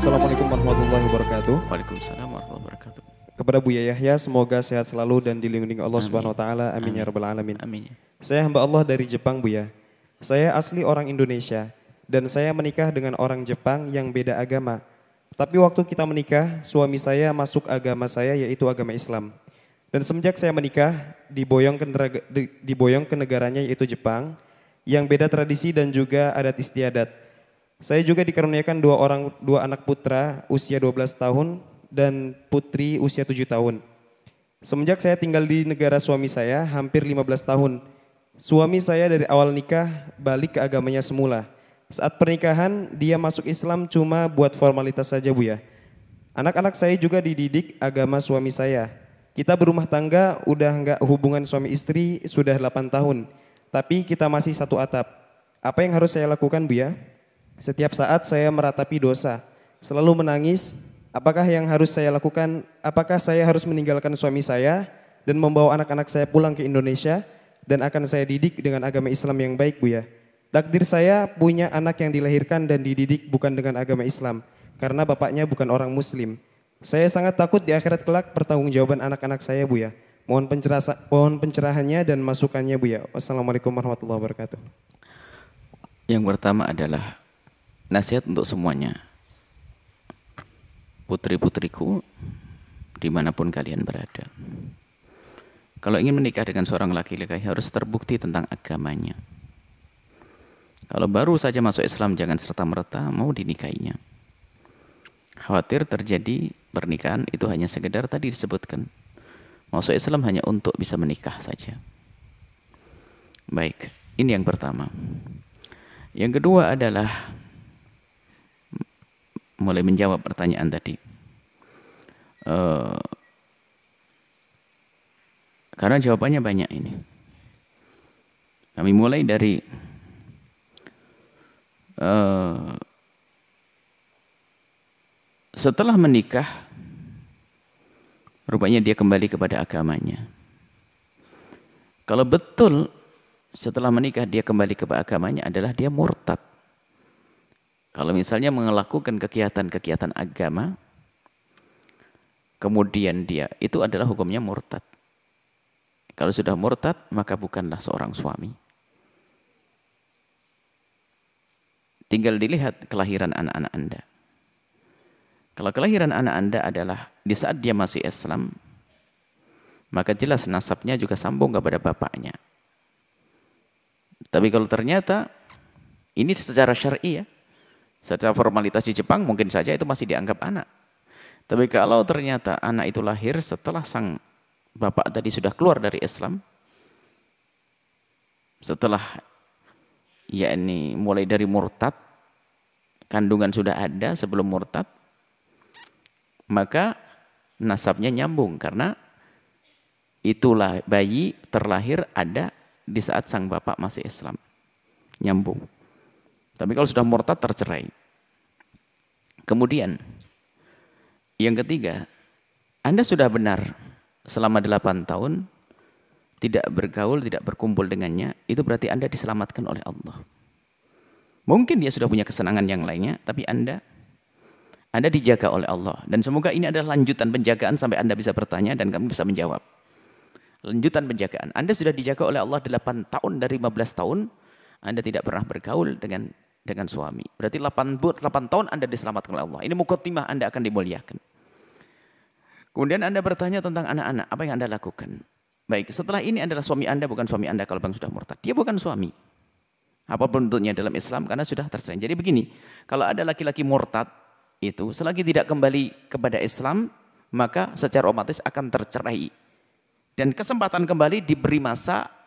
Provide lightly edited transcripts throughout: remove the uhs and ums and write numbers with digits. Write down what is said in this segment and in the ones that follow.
Assalamualaikum warahmatullahi wabarakatuh. Waalaikumsalam warahmatullahi wabarakatuh. Kepada Buya Yahya, semoga sehat selalu dan dilindungi Allah Amin. Subhanahu wa taala. Amin ya rabbal alamin. Amin. Saya hamba Allah dari Jepang, Buya. Saya asli orang Indonesia dan saya menikah dengan orang Jepang yang beda agama. Tapi waktu kita menikah, suami saya masuk agama saya yaitu agama Islam. Dan semenjak saya menikah, diboyong ke negaranya yaitu Jepang yang beda tradisi dan juga adat istiadat. Saya juga dikaruniakan dua anak putra usia 12 tahun dan putri usia 7 tahun. Semenjak saya tinggal di negara suami saya hampir 15 tahun. Suami saya dari awal nikah balik ke agamanya semula. Saat pernikahan dia masuk Islam cuma buat formalitas saja, Buya. Anak-anak saya juga dididik agama suami saya. Kita berumah tangga udah enggak hubungan suami istri sudah 8 tahun. Tapi kita masih satu atap. Apa yang harus saya lakukan, Buya? Setiap saat saya meratapi dosa, selalu menangis. Apakah yang harus saya lakukan? Apakah saya harus meninggalkan suami saya dan membawa anak-anak saya pulang ke Indonesia dan akan saya didik dengan agama Islam yang baik, Buya? Takdir saya punya anak yang dilahirkan dan dididik bukan dengan agama Islam karena bapaknya bukan orang Muslim. Saya sangat takut di akhirat kelak pertanggungjawaban anak-anak saya, Buya. Mohon pencerahannya dan masukannya, Buya. Wassalamualaikum warahmatullahi wabarakatuh. Yang pertama adalah nasihat untuk semuanya. Putri-putriku, dimanapun kalian berada. Kalau ingin menikah dengan seorang laki-laki harus terbukti tentang agamanya. Kalau baru saja masuk Islam jangan serta-merta mau dinikahinya. Khawatir terjadi pernikahan itu hanya sekedar tadi disebutkan. Masuk Islam hanya untuk bisa menikah saja. Baik, ini yang pertama. Yang kedua adalah mulai menjawab pertanyaan tadi. Karena jawabannya banyak ini. Kami mulai dari setelah menikah, rupanya dia kembali kepada agamanya. Kalau betul setelah menikah dia kembali kepada agamanya adalah dia murtad. Kalau misalnya melakukan kegiatan-kegiatan agama, kemudian dia, itu adalah hukumnya murtad. Kalau sudah murtad, maka bukanlah seorang suami. Tinggal dilihat kelahiran anak-anak Anda. Kalau kelahiran anak Anda adalah di saat dia masih Islam, maka jelas nasabnya juga sambung kepada bapaknya. Tapi kalau ternyata, ini secara syar'i ya, secara formalitas di Jepang mungkin saja itu masih dianggap anak. Tapi kalau ternyata anak itu lahir setelah sang bapak tadi sudah keluar dari Islam, setelah yakni mulai dari murtad, kandungan sudah ada sebelum murtad, maka nasabnya nyambung karena itulah bayi terlahir ada di saat sang bapak masih Islam. Nyambung. Tapi kalau sudah murtad tercerai. Kemudian yang ketiga, Anda sudah benar selama 8 tahun tidak bergaul, tidak berkumpul dengannya, itu berarti Anda diselamatkan oleh Allah. Mungkin dia sudah punya kesenangan yang lainnya, tapi Anda dijaga oleh Allah. Dan semoga ini adalah lanjutan penjagaan sampai Anda bisa bertanya dan kami bisa menjawab. Lanjutan penjagaan. Anda sudah dijaga oleh Allah 8 tahun dari 15 tahun, Anda tidak pernah bergaul dengan suami. Berarti 8 tahun Anda diselamatkan oleh Allah. Ini muqaddimah, Anda akan dimuliakan. Kemudian Anda bertanya tentang anak-anak, apa yang Anda lakukan? Baik, setelah ini adalah suami Anda, bukan suami Anda kalau bang sudah murtad. Dia bukan suami. Apapun bentuknya dalam Islam karena sudah terserah. Jadi begini, kalau ada laki-laki murtad itu selagi tidak kembali kepada Islam, maka secara otomatis akan tercerai. Dan kesempatan kembali diberi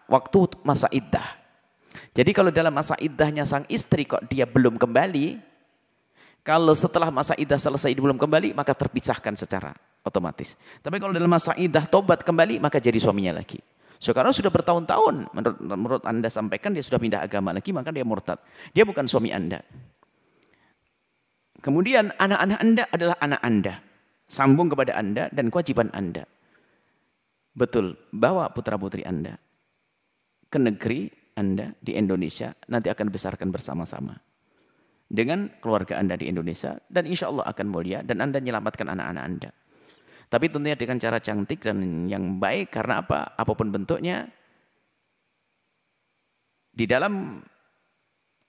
waktu masa iddah. Jadi kalau dalam masa iddahnya sang istri kok dia belum kembali, kalau setelah masa iddah selesai dia belum kembali, maka terpisahkan secara otomatis. Tapi kalau dalam masa iddah tobat kembali, maka jadi suaminya lagi. Sekarang sudah bertahun-tahun, menurut Anda sampaikan dia sudah pindah agama lagi, maka dia murtad. Dia bukan suami Anda. Kemudian anak-anak Anda adalah anak Anda. Sambung kepada Anda dan kewajiban Anda. Betul, bawa putra-putri Anda ke negeri Anda di Indonesia, nanti akan dibesarkan bersama-sama. dengan keluarga Anda di Indonesia dan insya Allah akan mulia dan Anda menyelamatkan anak-anak Anda. Tapi tentunya dengan cara cantik dan yang baik, karena apa? Apapun bentuknya, di dalam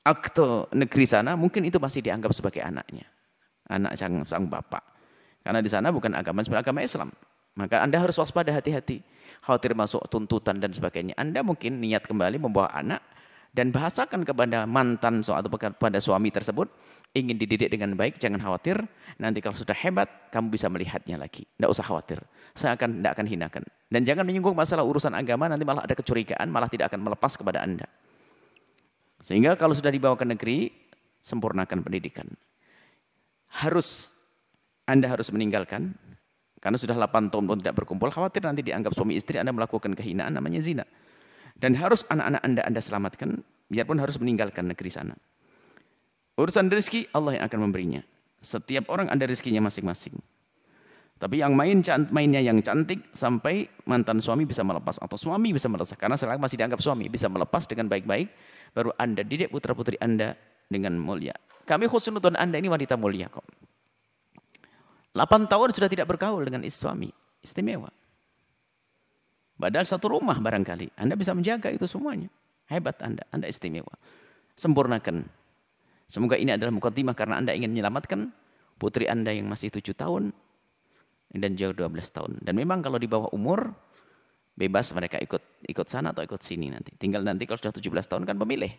akte negeri sana mungkin itu masih dianggap sebagai anaknya, anak sang bapak. Karena di sana bukan agama Islam. Maka Anda harus waspada, hati-hati. Khawatir masuk tuntutan dan sebagainya. Anda mungkin niat kembali membawa anak dan bahasakan kepada mantan atau kepada suami tersebut, ingin dididik dengan baik, jangan khawatir. Nanti kalau sudah hebat, kamu bisa melihatnya lagi. Tidak usah khawatir. Saya tidak akan hinakan. Dan jangan menyinggung masalah urusan agama, nanti malah ada kecurigaan, malah tidak akan melepas kepada Anda. Sehingga kalau sudah dibawa ke negeri, sempurnakan pendidikan. Anda harus meninggalkan, karena sudah 8 tahun pun tidak berkumpul, khawatir nanti dianggap suami istri Anda melakukan kehinaan, namanya zina. Dan harus anak-anak Anda selamatkan, biarpun harus meninggalkan negeri sana. Urusan rezeki, Allah yang akan memberinya. Setiap orang ada rezekinya masing-masing. Tapi yang mainnya yang cantik, sampai mantan suami bisa melepas, atau suami bisa melepas. Karena sekarang masih dianggap suami, bisa melepas dengan baik-baik, baru Anda didik putra-putri Anda dengan mulia. Kami khusnudon Anda ini wanita mulia kok. 8 tahun sudah tidak bergaul dengan suami, istimewa. Padahal satu rumah barangkali, Anda bisa menjaga itu semuanya. Hebat Anda istimewa. Sempurnakan. Semoga ini adalah mukaddimah karena Anda ingin menyelamatkan putri Anda yang masih 7 tahun dan jauh 12 tahun. Dan memang kalau di bawah umur, bebas mereka ikut sana atau ikut sini nanti. Tinggal nanti kalau sudah 17 tahun kan pemilih.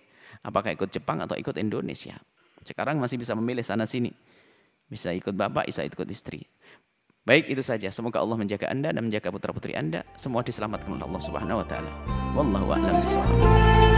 Apakah ikut Jepang atau ikut Indonesia. Sekarang masih bisa memilih sana sini. Bisa ikut bapak, bisa ikut istri. Baik, itu saja. Semoga Allah menjaga Anda dan menjaga putra-putri Anda. Semua diselamatkan oleh Allah Subhanahu wa taala. Wallahu a'lam bishawab.